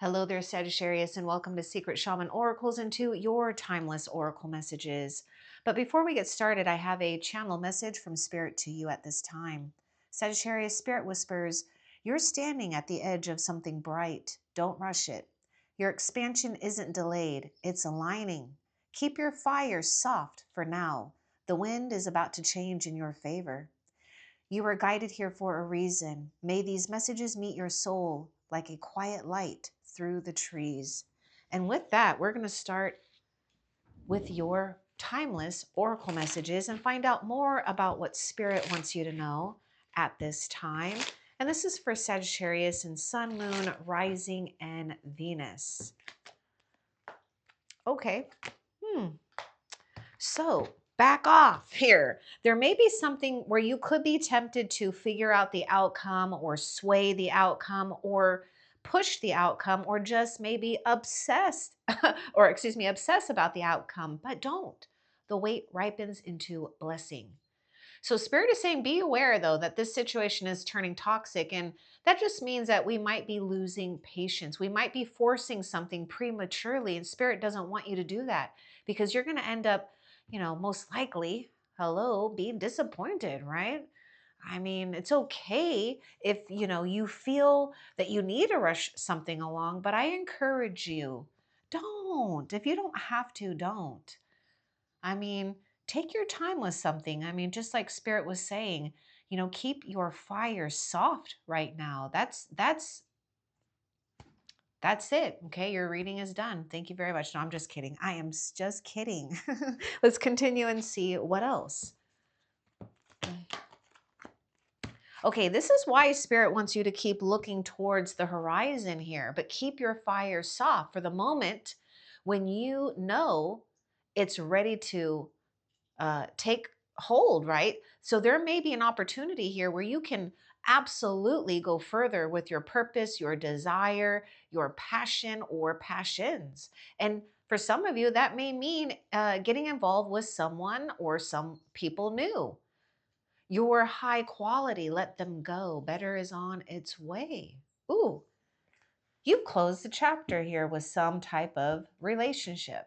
Hello there, Sagittarius, and welcome to Secret Shaman Oracles and to your timeless oracle messages. But before we get started, I have a channel message from Spirit to you at this time. Sagittarius, Spirit whispers, you're standing at the edge of something bright. Don't rush it. Your expansion isn't delayed, it's aligning. Keep your fire soft for now. The wind is about to change in your favor. You were guided here for a reason. May these messages meet your soul like a quiet light through the trees. And with that, we're going to start with your timeless oracle messages and find out more about what Spirit wants you to know at this time. And this is for Sagittarius and Sun, Moon, Rising, and Venus. Okay. So back off here. There may be something where you could be tempted to figure out the outcome or sway the outcome or push the outcome or just maybe obsessed or obsess about the outcome, but don't. The wait ripens into blessing. So Spirit is saying, be aware though that this situation is turning toxic, and that just means that we might be losing patience. We might be forcing something prematurely, and Spirit doesn't want you to do that because you're going to end up, most likely, being disappointed, right? I mean, it's okay if, you feel that you need to rush something along, but I encourage you, don't. If you don't have to, don't. I mean, take your time with something. I mean, just like Spirit was saying, keep your fire soft right now. That's it. Okay, your reading is done. Thank you very much. No, I'm just kidding. I am just kidding. Let's continue and see what else. Okay, this is why Spirit wants you to keep looking towards the horizon here, but keep your fire soft for the moment when you know it's ready to take hold, right? So there may be an opportunity here where you can absolutely go further with your purpose, your desire, your passion, or passions. And for some of you, that may mean getting involved with someone or some people new. Your high quality, let them go. Better is on its way. Ooh, you've closed the chapter here with some type of relationship.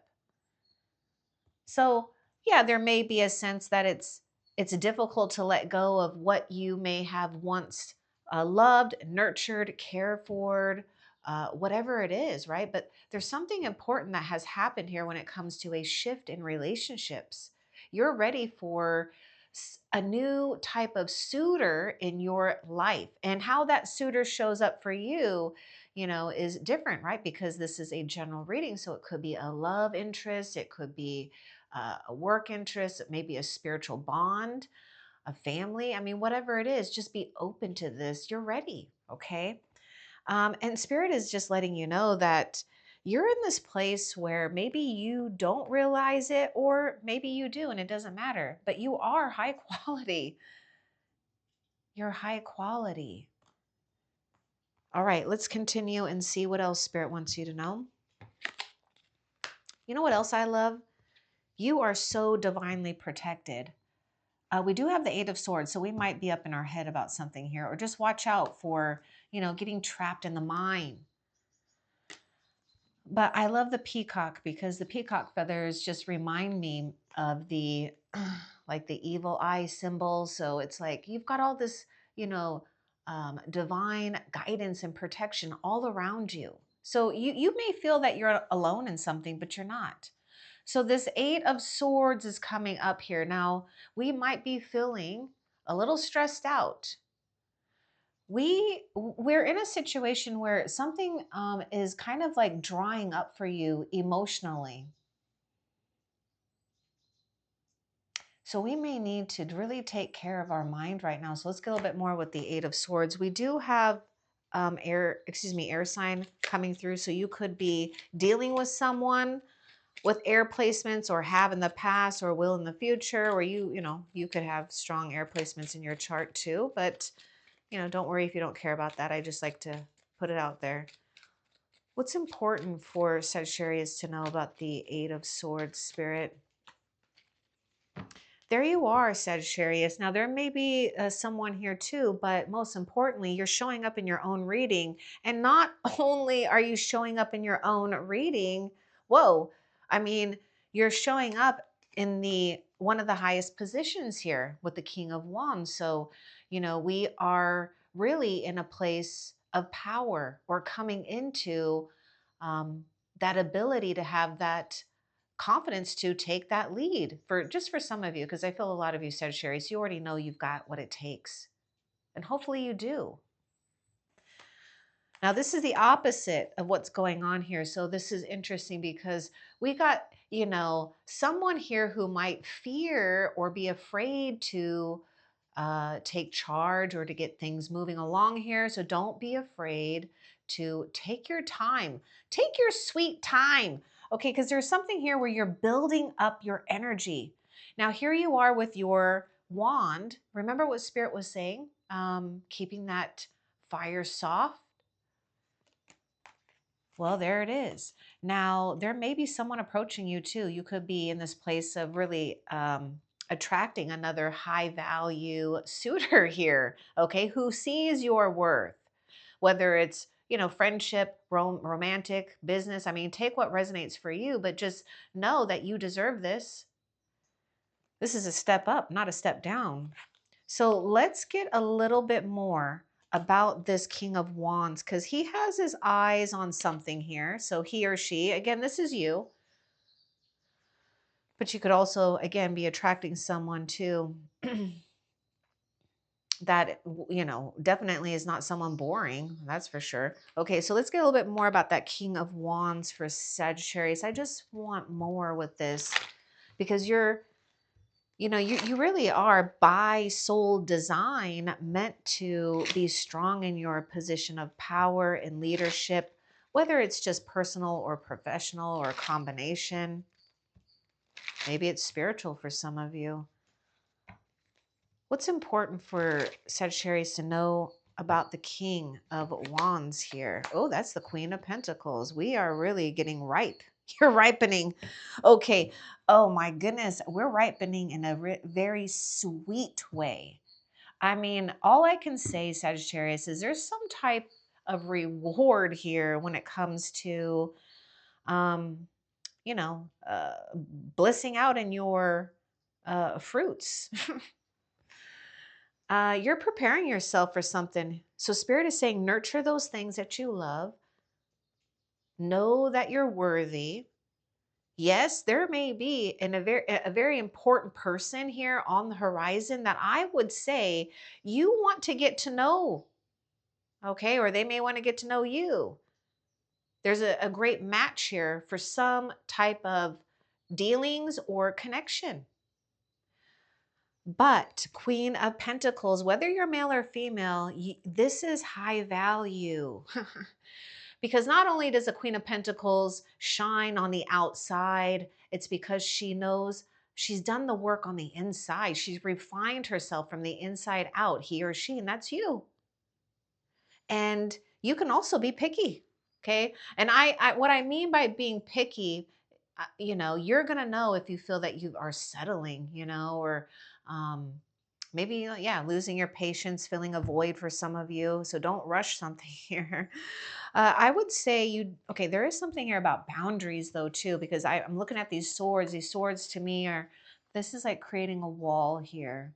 So yeah, there may be a sense that it's difficult to let go of what you may have once loved, nurtured, cared for, whatever it is, right? But there's something important that has happened here when it comes to a shift in relationships. You're ready for a new type of suitor in your life, and how that suitor shows up for you, is different, right? Because this is a general reading, so it could be a love interest, it could be a work interest, maybe a spiritual bond, a family. I mean, whatever it is, just be open to this. You're ready, okay? And Spirit is just letting you know that you're in this place where maybe you don't realize it, or maybe you do, and it doesn't matter, but you are high quality. You're high quality. All right, let's continue and see what else Spirit wants you to know. You know what else I love? You are so divinely protected. We do have the Eight of Swords, so we might be up in our head about something here, or just watch out for, getting trapped in the mind. But I love the peacock because the peacock feathers just remind me of the, like the evil eye symbol. So it's like you've got all this, divine guidance and protection all around you. So you may feel that you're alone in something, but you're not. So this Eight of Swords is coming up here. Now, we might be feeling a little stressed out. We're in a situation where something is kind of like drying up for you emotionally. So we may need to really take care of our mind right now. So let's get a little bit more with the Eight of Swords. We do have air sign coming through. So you could be dealing with someone with air placements, or have in the past, or will in the future, or you could have strong air placements in your chart too. But, don't worry if you don't care about that. I just like to put it out there. What's important for Sagittarius to know about the Eight of Swords, Spirit? There you are, Sagittarius. Now, there may be someone here too, but most importantly, you're showing up in your own reading. And not only are you showing up in your own reading, whoa, I mean, you're showing up in the one of the highest positions here with the King of Wands. So, we are really in a place of power. We're coming into um, that ability to have that confidence to take that lead for just for some of you, because I feel a lot of you Sagittarius, you already know you've got what it takes, and hopefully you do. Now, this is the opposite of what's going on here. So this is interesting because we got, someone here who might fear or be afraid to take charge or to get things moving along here. So don't be afraid to take your time. Take your sweet time. Okay, because there's something here where you're building up your energy. Now, here you are with your wand. Remember what Spirit was saying? Keeping that fire soft. Well, there it is. Now, there may be someone approaching you too. You could be in this place of really attracting another high value suitor here, okay, who sees your worth, whether it's, friendship, romantic, business. I mean, take what resonates for you, but just know that you deserve this. This is a step up, not a step down. So let's get a little bit more about this King of Wands because he has his eyes on something here. So he or she, again, this is you, but you could also, again, be attracting someone too that, definitely is not someone boring. That's for sure. Okay, so let's get a little bit more about that King of Wands for Sagittarius. I just want more with this because you really are by soul design meant to be strong in your position of power and leadership, whether it's just personal or professional or a combination. Maybe it's spiritual for some of you. What's important for Sagittarius to know about the King of Wands here? Oh, that's the Queen of Pentacles. We are really getting ripe. You're ripening. Okay. Oh my goodness. We're ripening in a very sweet way. I mean, all I can say, Sagittarius, is there's some type of reward here when it comes to, um, blissing out in your fruits. You're preparing yourself for something. So Spirit is saying, nurture those things that you love. Know that you're worthy. Yes, there may be a very important person here on the horizon that I would say you want to get to know, okay? Or they may want to get to know you. There's a great match here for some type of dealings or connection. But Queen of Pentacles, whether you're male or female, this is high value. Because not only does the Queen of Pentacles shine on the outside, it's because she knows she's done the work on the inside. She's refined herself from the inside out, he or she, and that's you. And you can also be picky, okay? And I what I mean by being picky, you're gonna know if you feel that you are settling, or um, maybe, yeah, losing your patience, feeling a void for some of you. So don't rush something here. I would say okay, there is something here about boundaries though, too, because I'm looking at these swords. These swords to me this is like creating a wall here.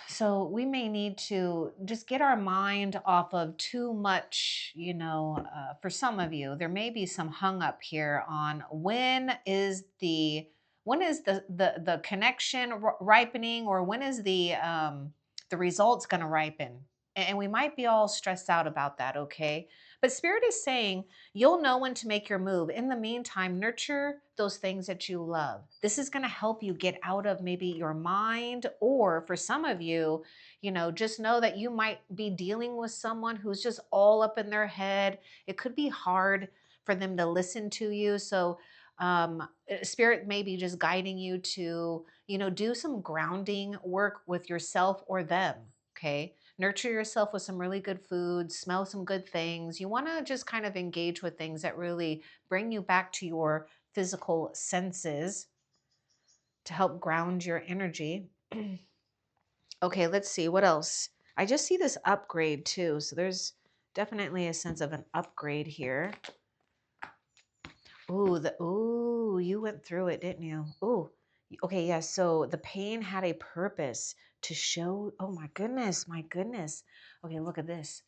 So we may need to just get our mind off of too much, for some of you, there may be some hung up here on when is the connection ripening, or when is the results going to ripen? And we might be all stressed out about that, okay? But Spirit is saying you'll know when to make your move. In the meantime, nurture those things that you love. This is going to help you get out of maybe your mind, or for some of you, just know that you might be dealing with someone who's just all up in their head. It could be hard for them to listen to you. So, Spirit may be just guiding you to, do some grounding work with yourself or them. Okay. Nurture yourself with some really good food, smell some good things. You want to just kind of engage with things that really bring you back to your physical senses to help ground your energy. Okay, let's see what else. I just see this upgrade too. So there's definitely a sense of an upgrade here. Ooh, you went through it, didn't you? Ooh. Okay, yeah. So the pain had a purpose to show. Oh my goodness, my goodness. Okay, look at this.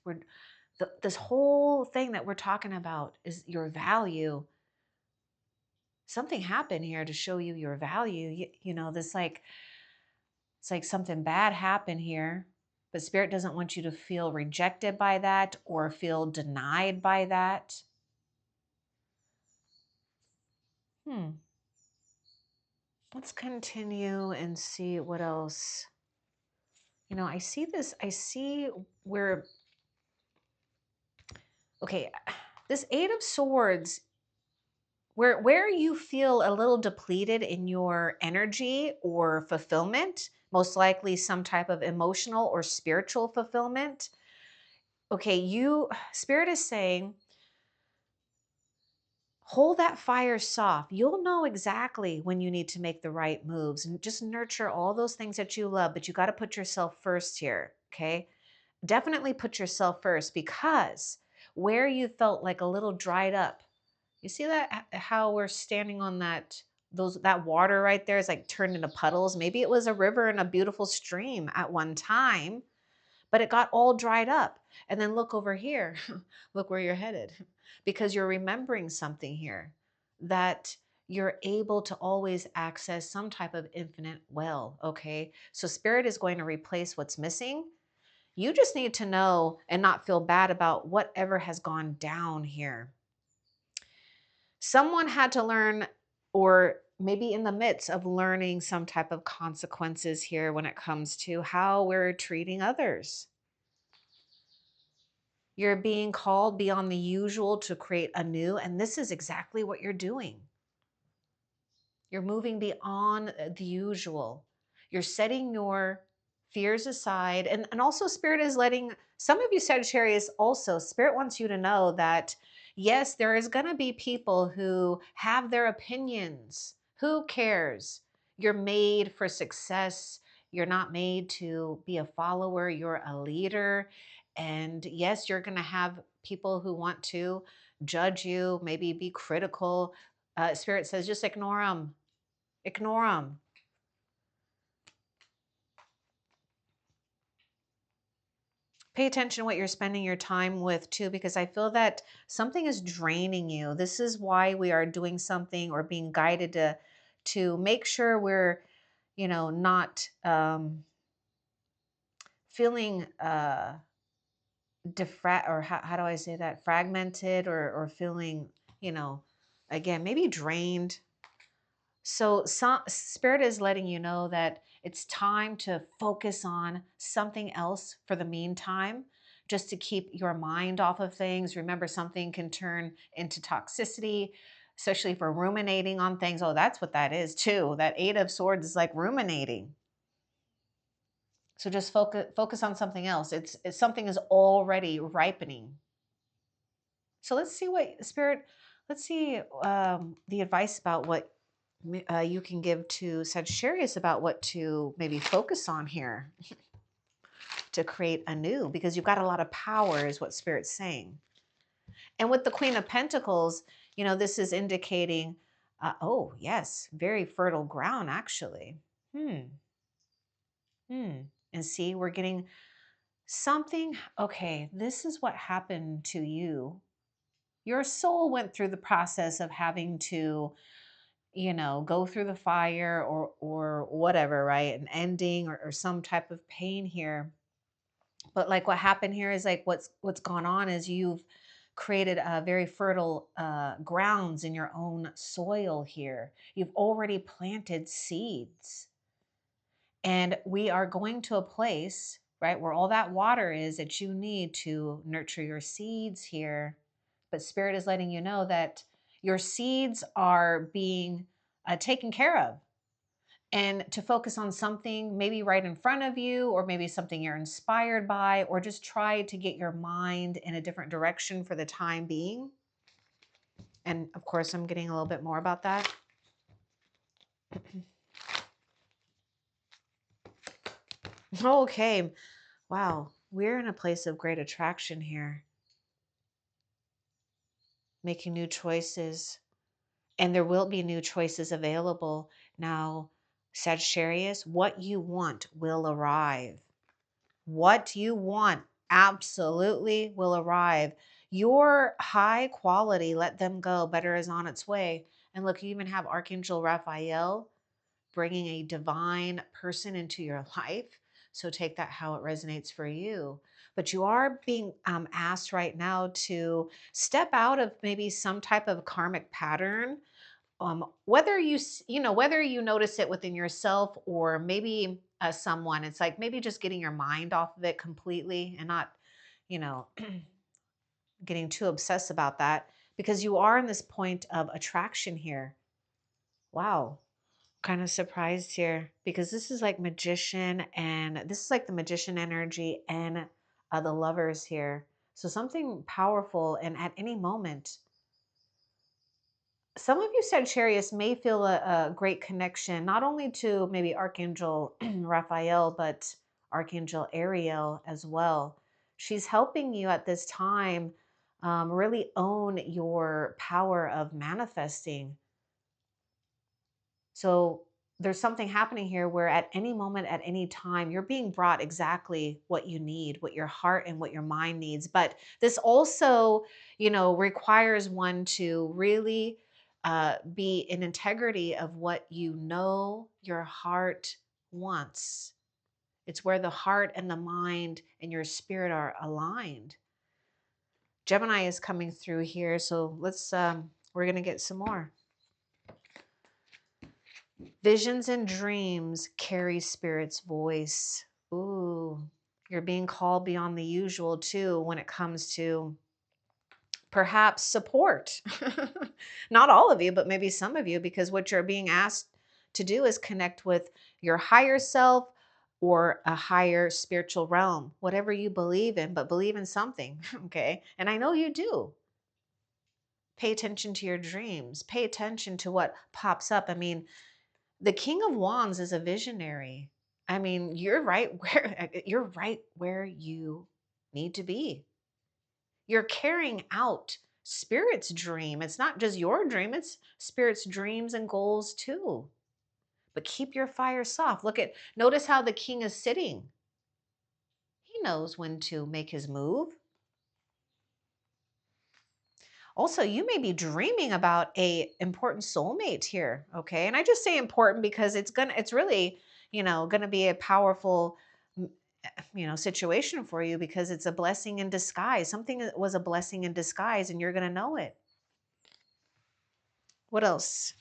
This whole thing that we're talking about is your value. Something happened here to show you your value. You know, this like it's like something bad happened here, but spirit doesn't want you to feel rejected by that or feel denied by that. Hmm. Let's continue and see what else. You know, I see this, I see where, okay, this Eight of Swords, where you feel a little depleted in your energy or fulfillment, most likely some type of emotional or spiritual fulfillment. Okay, Spirit is saying, hold that fire soft. You'll know exactly when you need to make the right moves and just nurture all those things that you love, but you got to put yourself first here, okay? Definitely put yourself first, because where you felt like a little dried up, you see that how we're standing on that water right there is like turned into puddles. Maybe it was a river and a beautiful stream at one time, but it got all dried up. And then look over here. Look where you're headed, because you're remembering something here, that you're able to always access some type of infinite well. Okay, so spirit is going to replace what's missing. You just need to know and not feel bad about whatever has gone down here. Someone had to learn, or maybe in the midst of learning, some type of consequences here when it comes to how we're treating others. You're being called beyond the usual to create anew, and this is exactly what you're doing. You're moving beyond the usual. You're setting your fears aside. And also, Spirit is letting some of you, Sagittarius, also, Spirit wants you to know that, yes, there is going to be people who have their opinions. Who cares? You're made for success. You're not made to be a follower, you're a leader. And yes, you're going to have people who want to judge you, maybe be critical. Spirit says just ignore them. Ignore them. Pay attention to what you're spending your time with too, because I feel that something is draining you. This is why we are doing something or being guided to make sure we're, not feeling or how do I say that, fragmented, or feeling, you know, again, maybe drained. So some spirit is letting you know that it's time to focus on something else for the meantime, just to keep your mind off of things. Remember, something can turn into toxicity, especially for ruminating on things. Oh, that's what that is too. That Eight of Swords is like ruminating. So just focus on something else. It's something is already ripening. So let's see what spirit. Let's see the advice about what you can give to Sagittarius about what to maybe focus on here to create anew, because you've got a lot of power, is what Spirit's saying. And with the Queen of Pentacles, this is indicating, oh, yes, very fertile ground, actually. Hmm. Hmm. And see, we're getting something. Okay, this is what happened to you. Your soul went through the process of having to go through the fire or whatever, right? An ending or some type of pain here. But like what happened here is like what's gone on is you've created a very fertile grounds in your own soil here. You've already planted seeds. And we are going to a place, right, where all that water is that you need to nurture your seeds here. But Spirit is letting you know that your seeds are being taken care of, and to focus on something maybe right in front of you, or maybe something you're inspired by, or just try to get your mind in a different direction for the time being. And of course, I'm getting a little bit more about that. Okay. Wow. We're in a place of great attraction here, making new choices, and there will be new choices available. Now, Sagittarius, what you want will arrive. What you want absolutely will arrive. Your high quality, let them go, better is on its way. And look, you even have Archangel Raphael bringing a divine person into your life. So take that how it resonates for you. But you are being asked right now to step out of maybe some type of karmic pattern, whether whether you notice it within yourself or maybe someone. It's like maybe just getting your mind off of it completely and not, you know getting too obsessed about that, because you are in this point of attraction here. Wow. Kind of surprised here because this is like magician, and this is like the magician energy and the lovers here. So something powerful, and at any moment, some of you Sagittarius may feel a great connection, not only to maybe Archangel Raphael, but Archangel Ariel as well. She's helping you at this time really own your power of manifesting. So there's something happening here where at any moment, at any time, you're being brought exactly what you need, what your heart and what your mind needs. But this also, requires one to really be in integrity of what you know your heart wants. It's where the heart and the mind and your spirit are aligned. Gemini is coming through here. So we're going to get some more. Visions and dreams carry spirit's voice. Ooh, you're being called beyond the usual too when it comes to perhaps support. Not all of you, but maybe some of you, because what you're being asked to do is connect with your higher self or a higher spiritual realm, whatever you believe in, but believe in something. Okay. And I know you do. Pay attention to your dreams, pay attention to what pops up. I mean, the King of Wands is a visionary. I mean, you're right where you need to be. You're carrying out Spirit's dream. It's not just your dream, it's Spirit's dreams and goals too. But keep your fire soft. Notice how the king is sitting. He knows when to make his move. Also, you may be dreaming about a important soulmate here, okay? And I just say important because it's really, gonna be a powerful, situation for you, because it's a blessing in disguise. Something that was a blessing in disguise, and you're gonna know it. What else?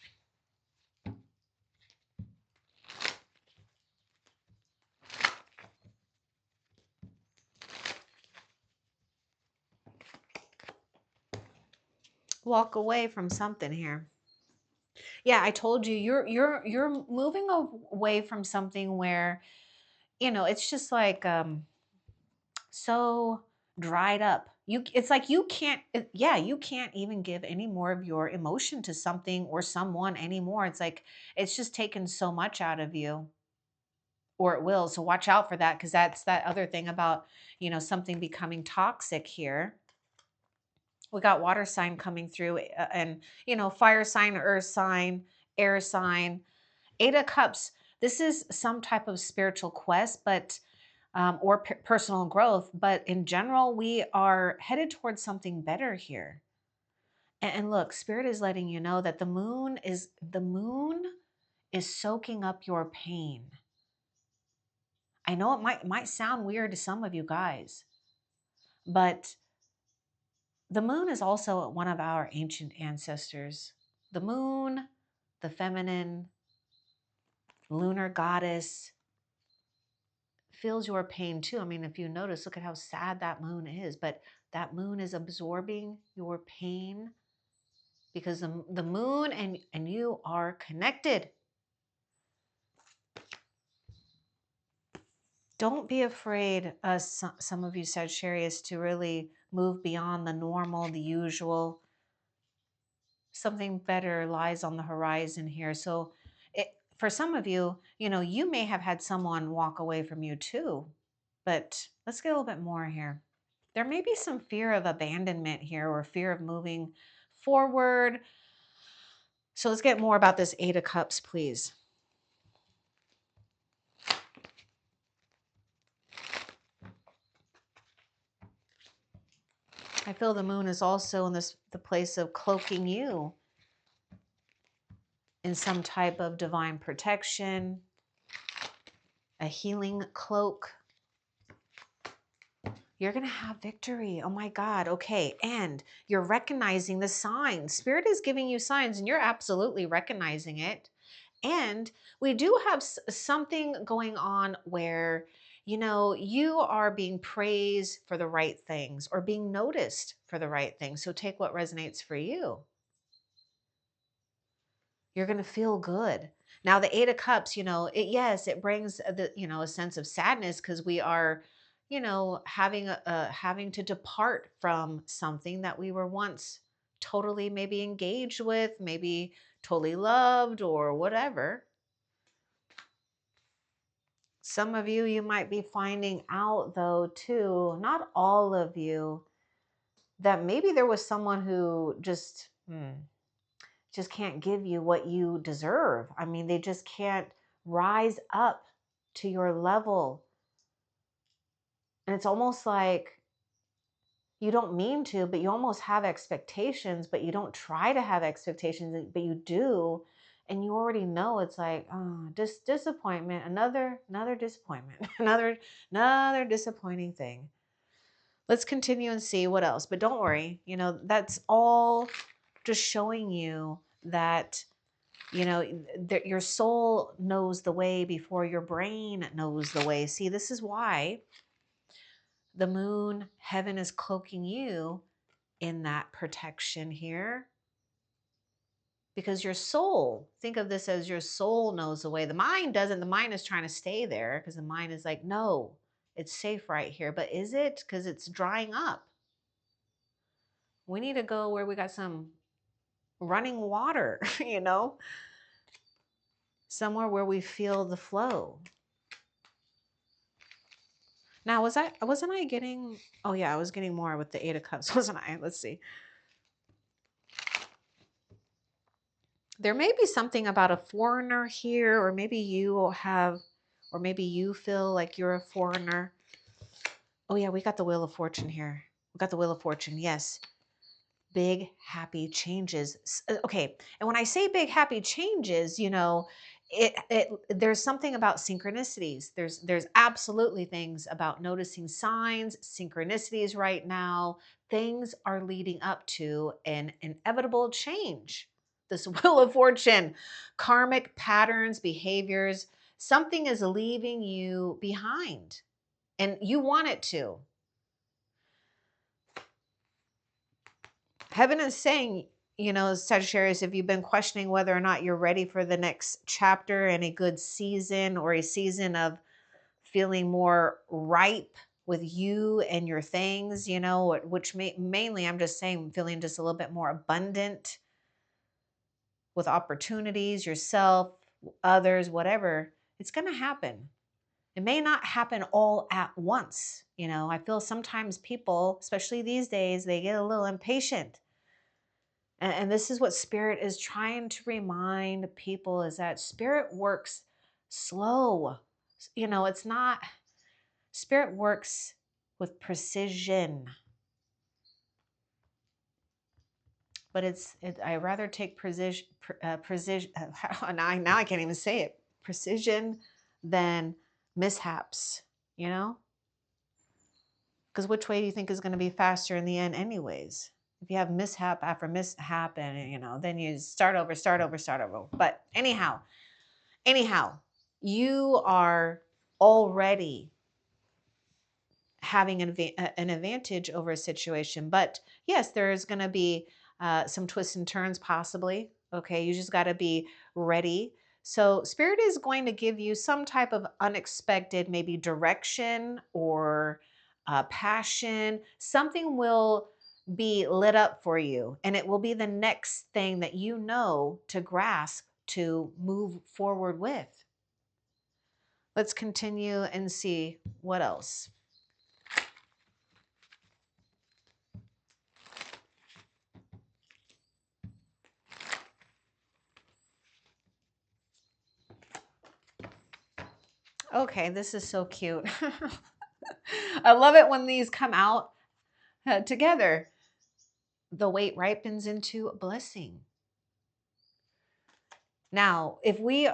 Walk away from something here. Yeah, I told you you're moving away from something where, it's just like so dried up. It's like you can't yeah, you can't even give any more of your emotion to something or someone anymore. It's like it's just taken so much out of you, or it will. So watch out for that, because that's that other thing about, something becoming toxic here. We got water sign coming through, and fire sign, earth sign, air sign. Eight of Cups, this is some type of spiritual quest, but or personal growth, but in general, we are headed towards something better here. And look, Spirit is letting you know that the moon is soaking up your pain. I know it might sound weird to some of you guys, but the moon is also one of our ancient ancestors. The moon, the feminine, lunar goddess, feels your pain too. I mean, if you notice, look at how sad that moon is, but that moon is absorbing your pain, because the moon and you are connected. Don't be afraid, some of you Sagittarius, to really move beyond the normal, the usual. Something better lies on the horizon here. So for some of you, you may have had someone walk away from you too. But let's get a little bit more here. There may be some fear of abandonment here or fear of moving forward. So let's get more about this Eight of Cups, please. I feel the moon is also in the place of cloaking you in some type of divine protection, a healing cloak. You're going to have victory. Oh my God. Okay. And you're recognizing the signs. Spirit is giving you signs and you're absolutely recognizing it. And we do have something going on where, you are being praised for the right things or being noticed for the right things. So take what resonates for you. You're going to feel good. Now, the Eight of Cups, it brings a sense of sadness because we are, having to depart from something that we were once totally maybe engaged with, maybe totally loved or whatever. Some of you might be finding out though, too, not all of you, that maybe there was someone who just can't give you what you deserve. I mean, they just can't rise up to your level. And it's almost like you don't mean to, but you almost have expectations, but you don't try to have expectations, but you do. And you already know it's like, oh, disappointment, another disappointment, another disappointing thing. Let's continue and see what else. But don't worry, that's all just showing you that your soul knows the way before your brain knows the way. See, this is why the moon, heaven is cloaking you in that protection here. Because your soul, think of this as your soul knows the way. The mind doesn't. The mind is trying to stay there because the mind is like, no, it's safe right here. But is it? Because it's drying up. We need to go where we got some running water, somewhere where we feel the flow. Now, wasn't I getting, oh yeah, I was getting more with the Eight of Cups, wasn't I? Let's see. There may be something about a foreigner here, or maybe you feel like you're a foreigner. Oh yeah, we got the Wheel of Fortune here. We got the Wheel of Fortune, yes. Big happy changes. Okay, and when I say big happy changes, there's something about synchronicities. There's absolutely things about noticing signs, synchronicities right now. Things are leading up to an inevitable change. This Wheel of Fortune, karmic patterns, behaviors, something is leaving you behind and you want it to. Heaven is saying, Sagittarius, if you've been questioning whether or not you're ready for the next chapter in a good season or a season of feeling more ripe with you and your things, which mainly I'm just saying feeling just a little bit more abundant with opportunities, yourself, others, whatever, it's going to happen. It may not happen all at once. I feel sometimes people, especially these days, they get a little impatient. And this is what Spirit is trying to remind people is that Spirit works slow. It's not, Spirit works with precision. But I rather take precision, now I can't even say it, precision than mishaps, Because which way do you think is going to be faster in the end anyways? If you have mishap after mishap and, then you start over. But anyhow, you are already having an advantage over a situation. But yes, there's going to be some twists and turns possibly. Okay, you just got to be ready. So Spirit is going to give you some type of unexpected, maybe direction or passion. Something will be lit up for you, and it will be the next thing that you know to grasp to move forward with. Let's continue and see what else. Okay, this is so cute. I love it when these come out together. The wait ripens into blessing. Now, if we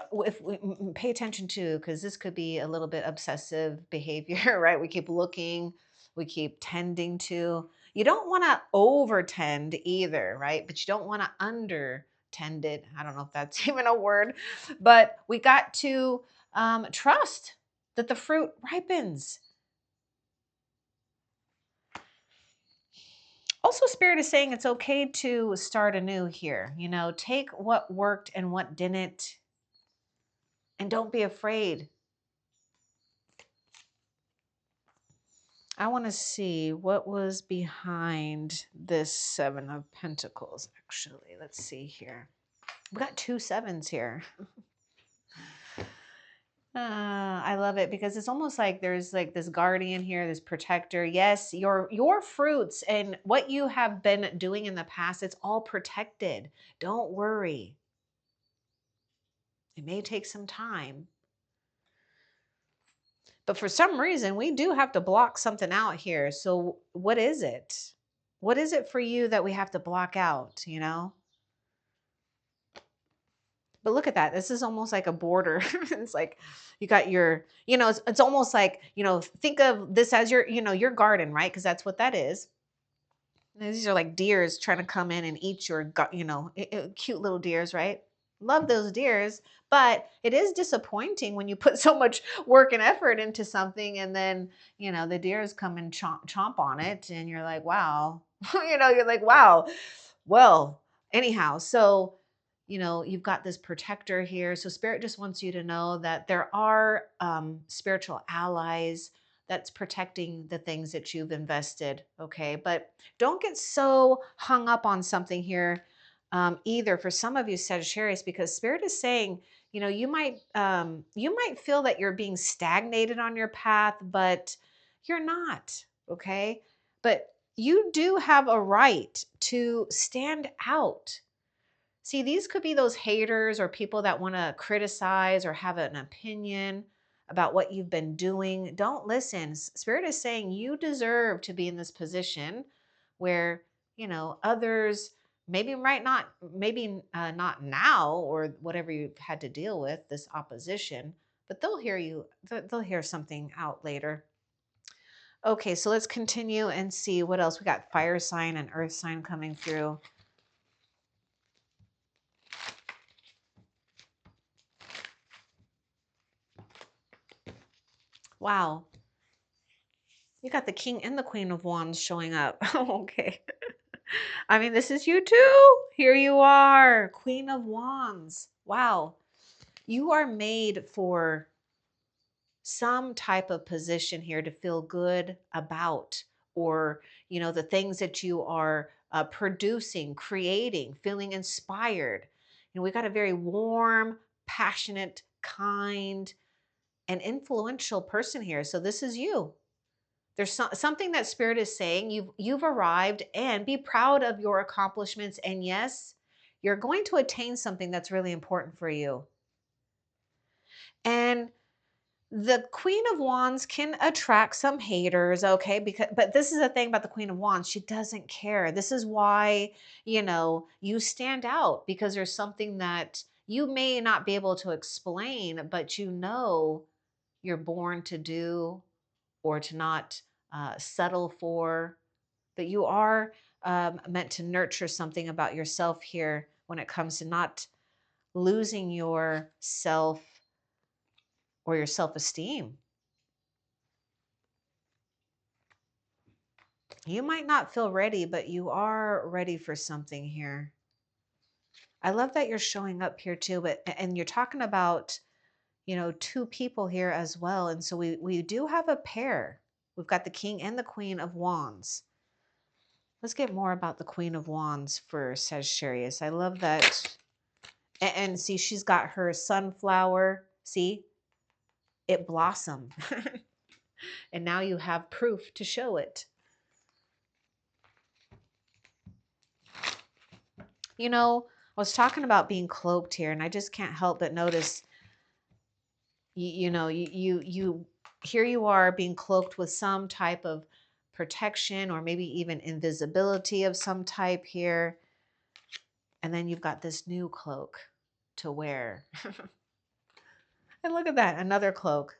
pay attention to, because this could be a little bit obsessive behavior, right? We keep looking, we keep tending to. You don't want to over tend either, right? But you don't want to under tend it. I don't know if that's even a word, but we got to trust that the fruit ripens. Also, Spirit is saying it's okay to start anew here. You know, take what worked and what didn't, and don't be afraid. I want to see what was behind this Seven of Pentacles, actually. Let's see here. We got 2 sevens here. I love it because it's almost like there's like this guardian here, this protector. Yes, your fruits and what you have been doing in the past, it's all protected. Don't worry. It may take some time. But for some reason, we do have to block something out here. So what is it? What is it for you that we have to block out, you know? But look at that. This is almost like a border. It's like you got your, you know, it's almost like, you know, think of this as your, you know, your garden, right? Because that's what that is. And these are like deers trying to come in and eat your, you know, cute little deers, right? Love those deers. But it is disappointing when you put so much work and effort into something and then, you know, the deers come and chomp on it. And you're like, wow, you know, you're like, wow. Well, anyhow, so you know, you've got this protector here. So Spirit just wants you to know that there are spiritual allies that's protecting the things that you've invested. Okay. But don't get so hung up on something here either for some of you Sagittarius, because Spirit is saying, you know, you might feel that you're being stagnated on your path, but you're not. Okay. But you do have a right to stand out. See, these could be those haters or people that want to criticize or have an opinion about what you've been doing. Don't listen. Spirit is saying you deserve to be in this position where, you know, others maybe might not, maybe not now or whatever you've had to deal with, this opposition, but they'll hear you, they'll hear something out later. Okay, so let's continue and see what else. We got fire sign and earth sign coming through. Wow. You got the king and the queen of wands showing up. Okay. I mean, this is you too. Here you are, queen of wands. Wow. You are made for some type of position here to feel good about, or, you know, the things that you are producing, creating, feeling inspired. You know, we got a very warm, passionate, kind, and influential person here. So this is you. There's something that Spirit is saying. You've arrived, and be proud of your accomplishments. And yes, you're going to attain something that's really important for you. And the Queen of Wands can attract some haters, okay? But this is the thing about the Queen of Wands. She doesn't care. This is why, you know, you stand out, because there's something that you may not be able to explain, but you know you're born to do or to not settle for. But you are meant to nurture something about yourself here when it comes to not losing your self or your self-esteem. You might not feel ready, but you are ready for something here. I love that you're showing up here too, and you're talking about, you know, 2 people here as well. And so we do have a pair. We've got the king and the queen of wands. Let's get more about the Queen of Wands for Sagittarius. I love that And see, she's got her sunflower. See, it blossomed. And now you have proof to show it. You know, I was talking about being cloaked here, and I just can't help but notice, you here you are being cloaked with some type of protection or maybe even invisibility of some type here. And then you've got this new cloak to wear. And look at that, another cloak.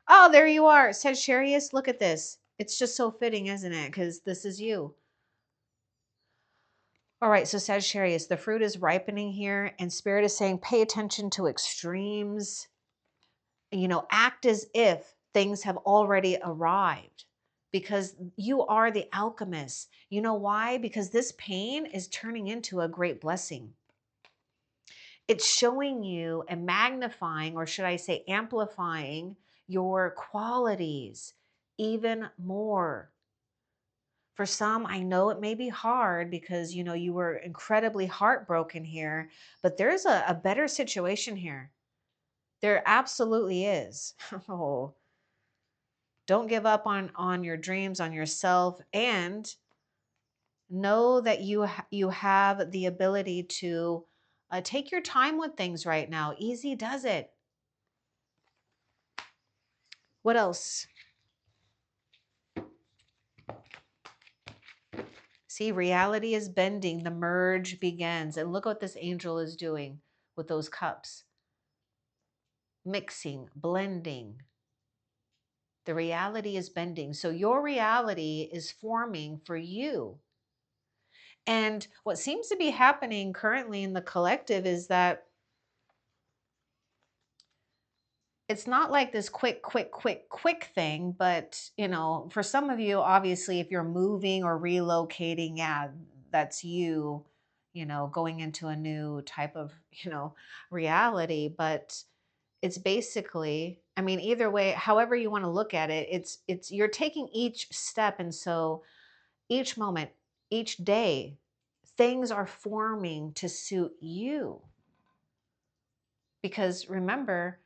Oh, there you are, Sagittarius. Look at this. It's just so fitting, isn't it? Because this is you. All right, so Sagittarius, the fruit is ripening here, and Spirit is saying pay attention to extremes. Act as if things have already arrived because you are the alchemist. You know why? Because this pain is turning into a great blessing. It's showing you and magnifying, or should I say amplifying, your qualities even more. For some, I know it may be hard because, you were incredibly heartbroken here, but there's a better situation here. There absolutely is. Oh, don't give up on your dreams, on yourself, and know that you have the ability to take your time with things right now. Easy does it. What else? See, reality is bending. The merge begins. And look what this angel is doing with those cups. Mixing, blending. The reality is bending. So your reality is forming for you. And what seems to be happening currently in the collective is that it's not like this quick thing, but for some of you, obviously, if you're moving or relocating, yeah, that's going into a new type of, reality. But it's basically, I mean, either way, however you want to look at it, it's you're taking each step. And so each moment, each day, things are forming to suit you. Because remember,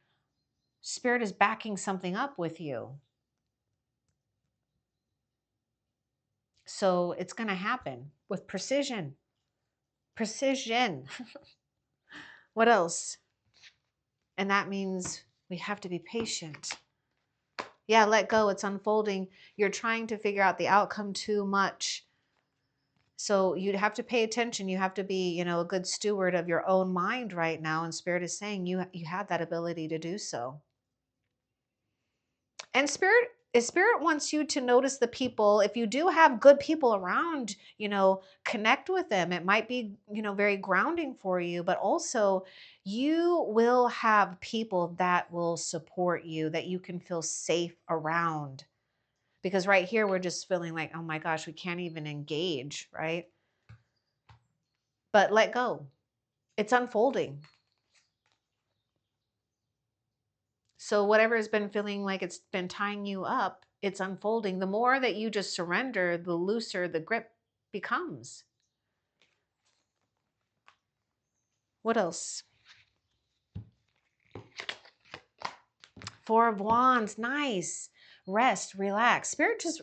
Spirit is backing something up with you. So it's going to happen with precision. Precision. What else? And that means we have to be patient. Yeah, let go. It's unfolding. You're trying to figure out the outcome too much. So you'd have to pay attention. You have to be, a good steward of your own mind right now. And Spirit is saying you have that ability to do so. And Spirit wants you to notice the people. If you do have good people around, connect with them. It might be, very grounding for you, but also you will have people that will support you, that you can feel safe around. Because right here, we're just feeling like, oh my gosh, we can't even engage, right? But let go. It's unfolding. So whatever has been feeling like it's been tying you up, it's unfolding. The more that you just surrender, the looser the grip becomes. What else? Four of Wands, nice. Rest, relax. Spirit is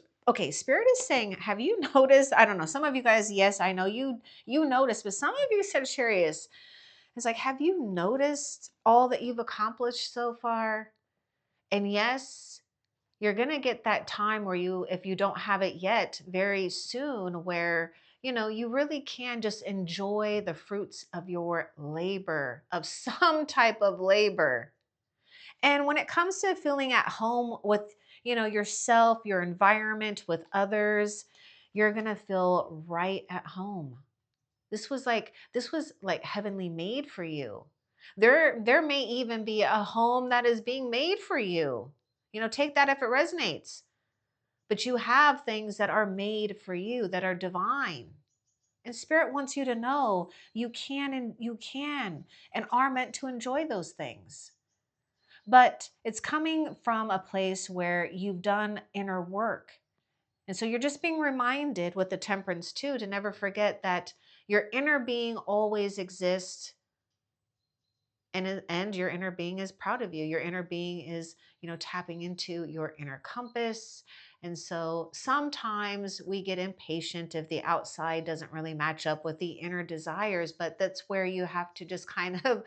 saying, have you noticed? I don't know. Some of you guys, yes, I know you noticed, but some of you Sagittarius, it's like, have you noticed all that you've accomplished so far? And yes, you're going to get that time where if you don't have it yet, very soon, where, you really can just enjoy the fruits of your labor, of some type of labor. And when it comes to feeling at home with, yourself, your environment, with others, you're going to feel right at home. This was like heavenly made for you. There may even be a home that is being made for you. Take that if it resonates. But you have things that are made for you, that are divine. And Spirit wants you to know you can and are meant to enjoy those things. But it's coming from a place where you've done inner work. And so you're just being reminded with the temperance too, to never forget that your inner being always exists, and your inner being is proud of you. Your inner being is, tapping into your inner compass. And so sometimes we get impatient if the outside doesn't really match up with the inner desires, but that's where you have to just kind of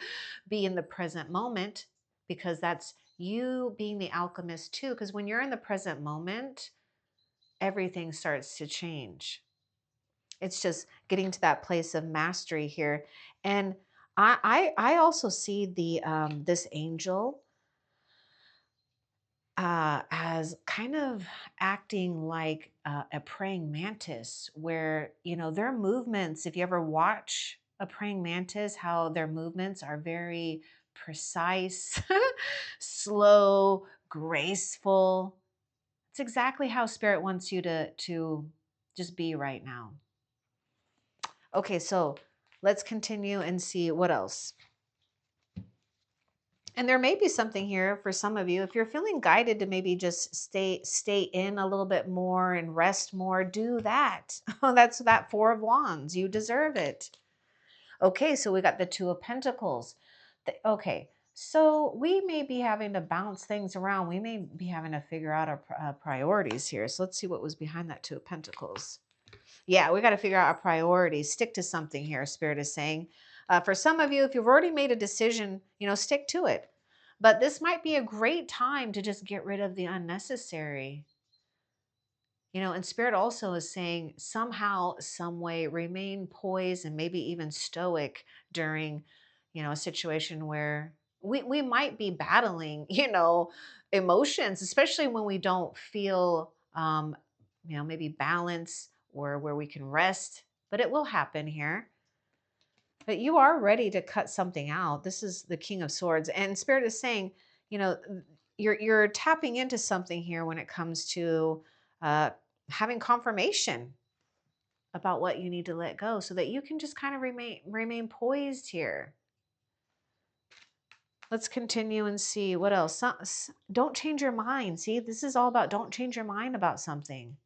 be in the present moment, because that's you being the alchemist too. Because when you're in the present moment, everything starts to change. It's just getting to that place of mastery here. And I also see the this angel as kind of acting like a praying mantis, where their movements, if you ever watch a praying mantis, how their movements are very precise, slow, graceful. It's exactly how spirit wants you to just be right now. Okay, so let's continue and see what else. And there may be something here for some of you. If you're feeling guided to maybe just stay in a little bit more and rest more, do that. That's that Four of Wands. You deserve it. Okay, so we got the Two of Pentacles. Okay, so we may be having to bounce things around. We may be having to figure out our priorities here. So let's see what was behind that Two of Pentacles. Yeah, we got to figure out our priorities. Stick to something here, Spirit is saying. For some of you, if you've already made a decision, stick to it. But this might be a great time to just get rid of the unnecessary. And Spirit also is saying somehow, some way, remain poised and maybe even stoic during, a situation where we might be battling, emotions, especially when we don't feel, maybe balance or where we can rest. But it will happen here. But you are ready to cut something out. This is the King of Swords. And Spirit is saying, you know, you're tapping into something here when it comes to having confirmation about what you need to let go, so that you can just kind of remain poised here. Let's continue and see what else. Don't change your mind. See, this is all about don't change your mind about something.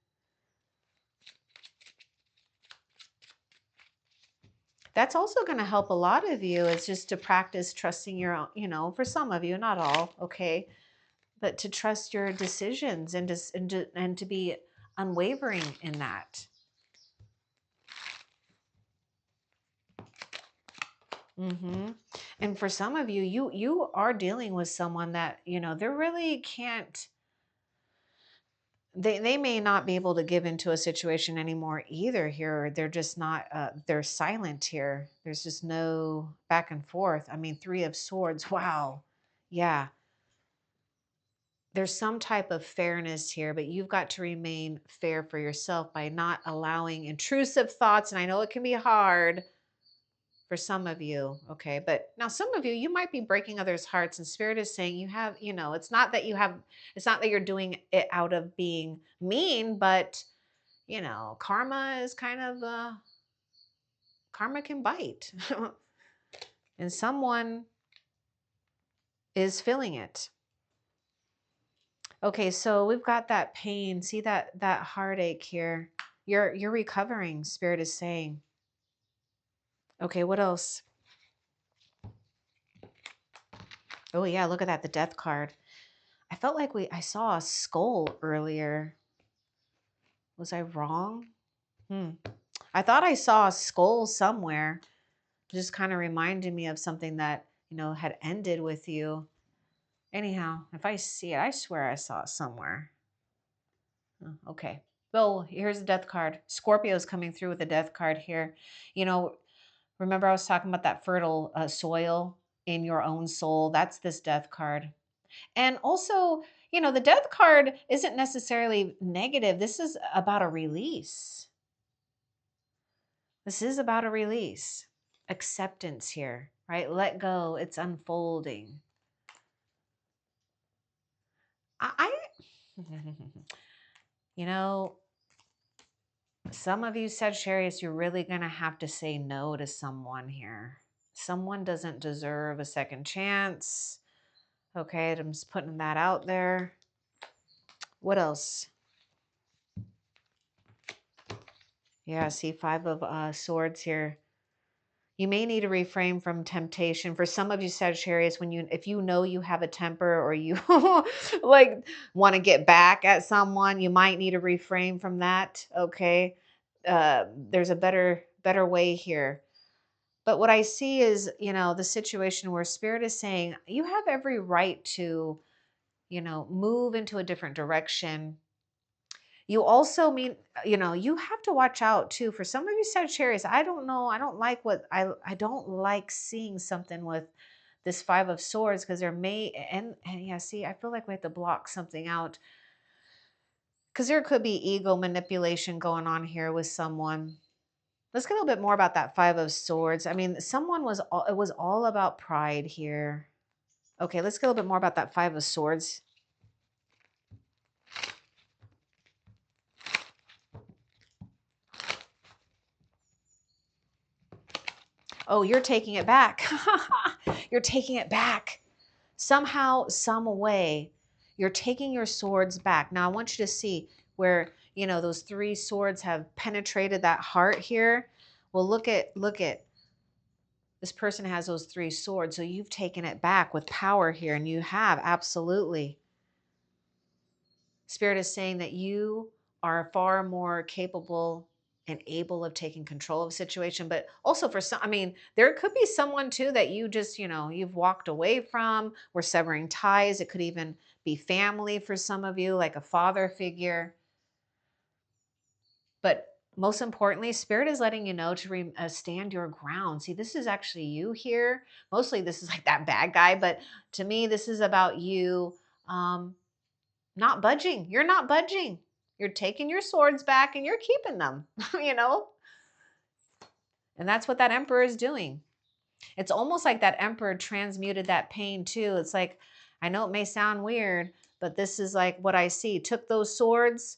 That's also going to help a lot of you, is just to practice trusting your own, for some of you, not all, okay, but to trust your decisions and to be unwavering in that. And for some of you, you are dealing with someone that, they really can't, they may not be able to give into a situation anymore either here. They're just not, they're silent here. There's just no back and forth. I mean, Three of Swords. Wow. Yeah. There's some type of fairness here, but you've got to remain fair for yourself by not allowing intrusive thoughts. And I know it can be hard for some of you, okay? But now some of you, you might be breaking others' hearts, and Spirit is saying you have, it's not that you're doing it out of being mean, but, karma is kind of, karma can bite. And someone is feeling it. Okay, so we've got that pain. See that heartache here. You're recovering, Spirit is saying. Okay, what else? Oh yeah, look at that, the Death card. I felt like I saw a skull earlier. Was I wrong? I thought I saw a skull somewhere. It just kind of reminded me of something that, had ended with you. Anyhow, if I see it, I swear I saw it somewhere. Oh, okay. Well, here's the Death card. Scorpio's coming through with the Death card here. Remember I was talking about that fertile soil in your own soul? That's this Death card. And also, the Death card isn't necessarily negative. This is about a release. This is about a release. Acceptance here, right? Let go. It's unfolding. I you know, some of you Sagittarius, you're really going to have to say no to someone here. Someone doesn't deserve a second chance. Okay, I'm just putting that out there. What else? Yeah, see, five of swords here. You may need to refrain from temptation. For some of you Sagittarius, when you if you know you have a temper or you like want to get back at someone, you might need to refrain from that. Okay. There's a better way here. But what I see is, the situation where spirit is saying you have every right to, move into a different direction. You also mean, you have to watch out too. For some of you Sagittarius, I don't know. I don't like I don't like seeing something with this five of swords because there may, and yeah, see, I feel like we have to block something out because there could be ego manipulation going on here with someone. Let's get a little bit more about that five of swords. I mean, it was all about pride here. Okay, let's get a little bit more about that five of swords. Oh, you're taking it back. You're taking it back. Somehow, some way, you're taking your swords back. Now, I want you to see where, those three swords have penetrated that heart here. Well, look at this person has those three swords. So you've taken it back with power here, and you have absolutely. Spirit is saying that you are far more capable and able of taking control of a situation. But also for some, I mean, there could be someone too that you just, you've walked away from. We're severing ties. It could even be family for some of you, like a father figure. But most importantly, Spirit is letting you know to stand your ground. See, this is actually you here. Mostly this is like that bad guy. But to me, this is about you. Not budging. You're not budging. You're taking your swords back and you're keeping them, you know? And that's what that emperor is doing. It's almost like that emperor transmuted that pain too. It's like, I know it may sound weird, but this is like what I see. Took those swords,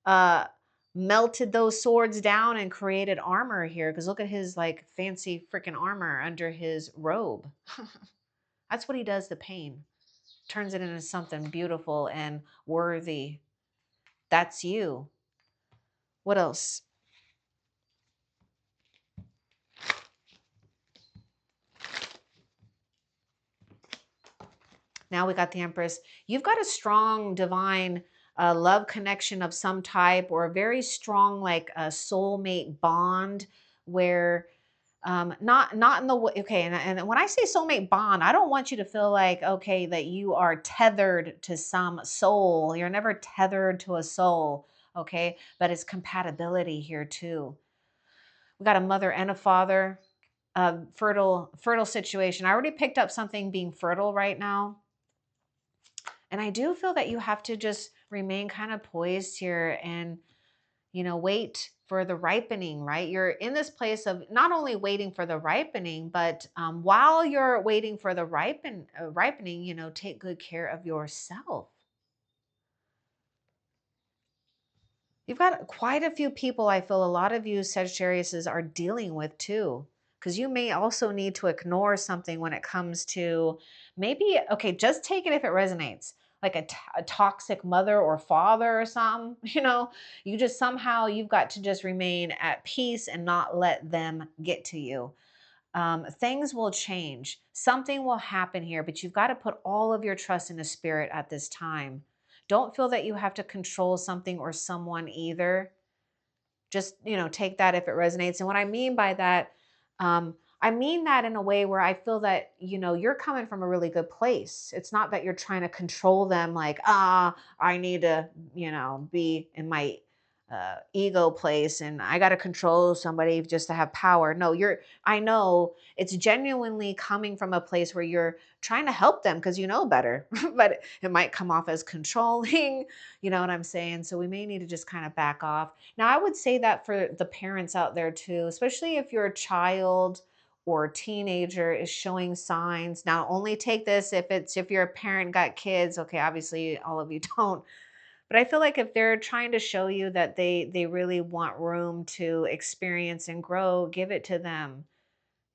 uh, melted those swords down and created armor here. Because look at his like fancy freaking armor under his robe. That's what he does to pain. Turns it into something beautiful and worthy. That's you. What else? Now we got the Empress. You've got a strong divine love connection of some type, or a very strong like a soulmate bond where not in the way, okay, and when I say soulmate bond, I don't want you to feel like, okay, that you are tethered to some soul. You're never tethered to a soul, okay? But it's compatibility here too. We got a mother and a father, fertile situation. I already picked up something being fertile right now. And I do feel that you have to just remain kind of poised here and, wait for the ripening, right? You're in this place of not only waiting for the ripening, but while you're waiting for the ripening, take good care of yourself. You've got quite a few people, I feel a lot of you Sagittariuses are dealing with too. Because you may also need to ignore something when it comes to maybe, okay, just take it if it resonates. Like a toxic mother or father or something, you just somehow you've got to just remain at peace and not let them get to you. Things will change. Something will happen here, but you've got to put all of your trust in the spirit at this time. Don't feel that you have to control something or someone either. Just, take that if it resonates. And what I mean by that, I mean that in a way where I feel that, you're coming from a really good place. It's not that you're trying to control them like, I need to, be in my ego place and I got to control somebody just to have power. No, I know it's genuinely coming from a place where you're trying to help them because you know better, but it might come off as controlling. You know what I'm saying? So we may need to just kind of back off. Now, I would say that for the parents out there too, especially if your child or teenager is showing signs. Now, only take this if you're a parent, got kids. Okay, obviously all of you don't. But I feel like if they're trying to show you that they really want room to experience and grow, give it to them.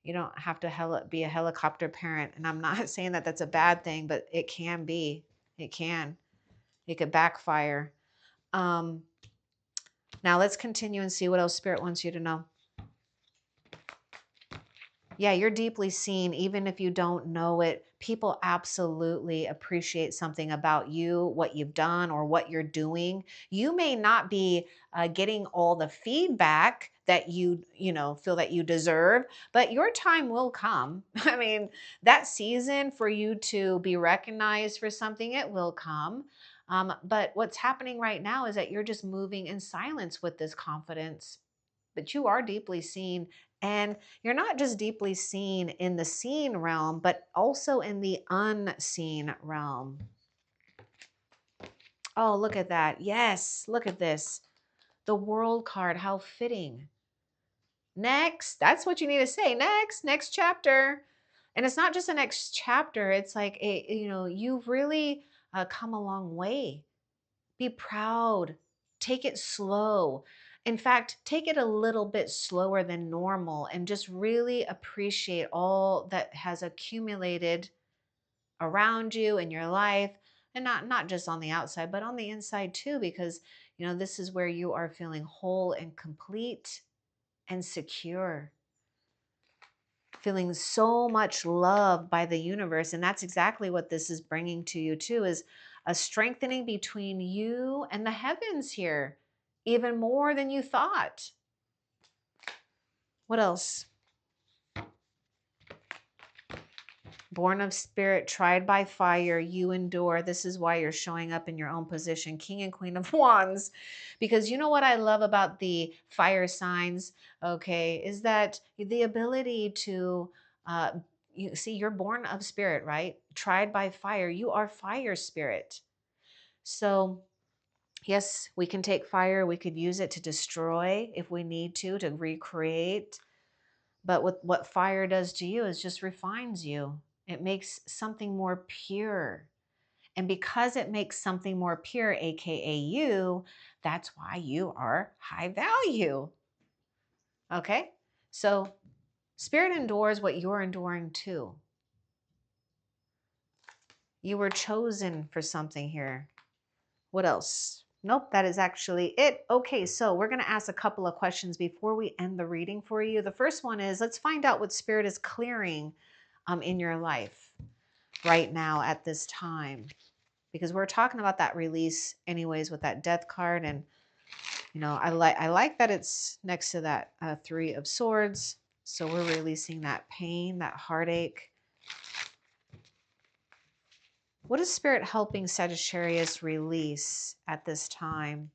You don't have to be a helicopter parent. And I'm not saying that that's a bad thing, but it can be. It can. It could backfire. Um, Now let's continue and see what else Spirit wants you to know. Yeah, you're deeply seen, even if you don't know it. People absolutely appreciate something about you, what you've done, or what you're doing. You may not be getting all the feedback that you feel that you deserve, but your time will come. I mean, that season for you to be recognized for something, it will come. But what's happening right now is that you're just moving in silence with this confidence. But you are deeply seen, and you're not just deeply seen in the seen realm, but also in the unseen realm. Oh, look at that. Yes, look at this. The world card, how fitting. Next, that's what you need to say. Next chapter. And it's not just the next chapter, it's like, you've really come a long way. Be proud. Take it slow. In fact, take it a little bit slower than normal and just really appreciate all that has accumulated around you in your life, and not just on the outside, but on the inside too, because this is where you are feeling whole and complete and secure, feeling so much love by the universe. And that's exactly what this is bringing to you too, is a strengthening between you and the heavens here, even more than you thought. What else? Born of spirit, tried by fire, you endure. This is why you're showing up in your own position, King and Queen of Wands. Because you know what I love about the fire signs, okay, is that the ability to, you see, you're born of spirit, right? Tried by fire. You are fire spirit. So, yes, we can take fire. We could use it to destroy if we need to recreate. But what fire does to you is just refines you. It makes something more pure. And because it makes something more pure, AKA you, that's why you are high value. Okay? So spirit endures what you're enduring too. You were chosen for something here. What else? Nope, that is actually it. Okay, so we're going to ask a couple of questions before we end the reading for you. The first one is, let's find out what spirit is clearing in your life right now at this time, because we're talking about that release anyways with that death card. And I like that it's next to that 3 of swords, so we're releasing that pain, that heartache. What is spirit helping Sagittarius release at this time?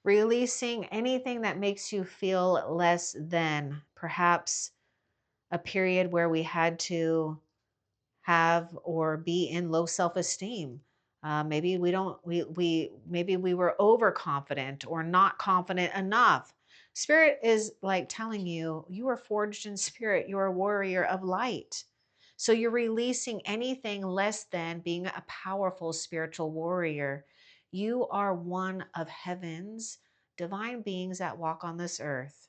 Releasing anything that makes you feel less than, perhaps a period where we had to have or be in low self-esteem. Maybe maybe we were overconfident or not confident enough. Spirit is like telling you, you are forged in spirit. You're a warrior of light. So you're releasing anything less than being a powerful spiritual warrior. You are one of heaven's divine beings that walk on this earth.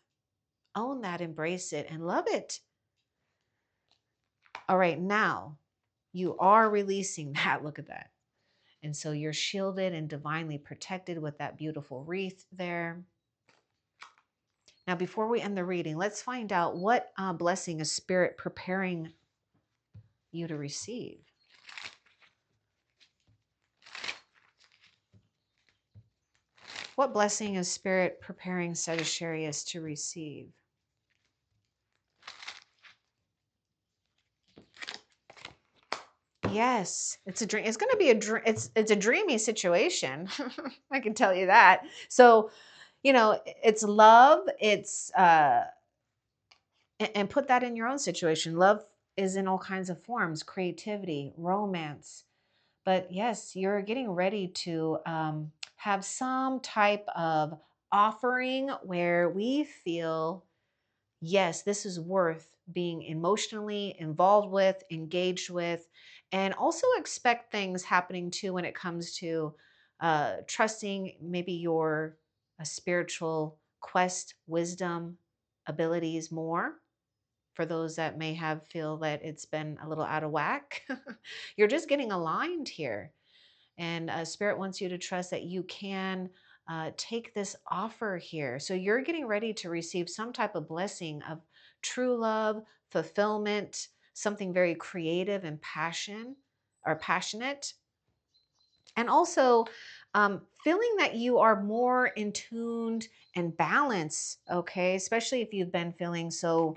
Own that, embrace it, and love it. All right, now you are releasing that. Look at that. And so you're shielded and divinely protected with that beautiful wreath there. Now, before we end the reading, let's find out what blessing is spirit preparing you to receive. What blessing is spirit preparing Sagittarius to receive? Yes, it's a dream. It's going to be a dream. It's a dreamy situation. I can tell you that. So, it's love. It's and put that in your own situation. Love is in all kinds of forms: creativity, romance. But yes, you're getting ready to have some type of offering where we feel, yes, this is worth being emotionally involved with, engaged with, and also expect things happening too when it comes to trusting maybe your spiritual quest, wisdom, abilities more. For those that may have feel that it's been a little out of whack, you're just getting aligned here. And Spirit wants you to trust that you can take this offer here. So you're getting ready to receive some type of blessing of true love, fulfillment, something very creative and passionate. And also feeling that you are more in tuned and balanced, okay? Especially if you've been feeling so,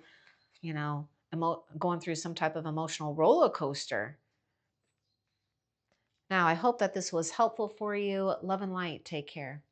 going through some type of emotional roller coaster. Now, I hope that this was helpful for you. Love and light. Take care.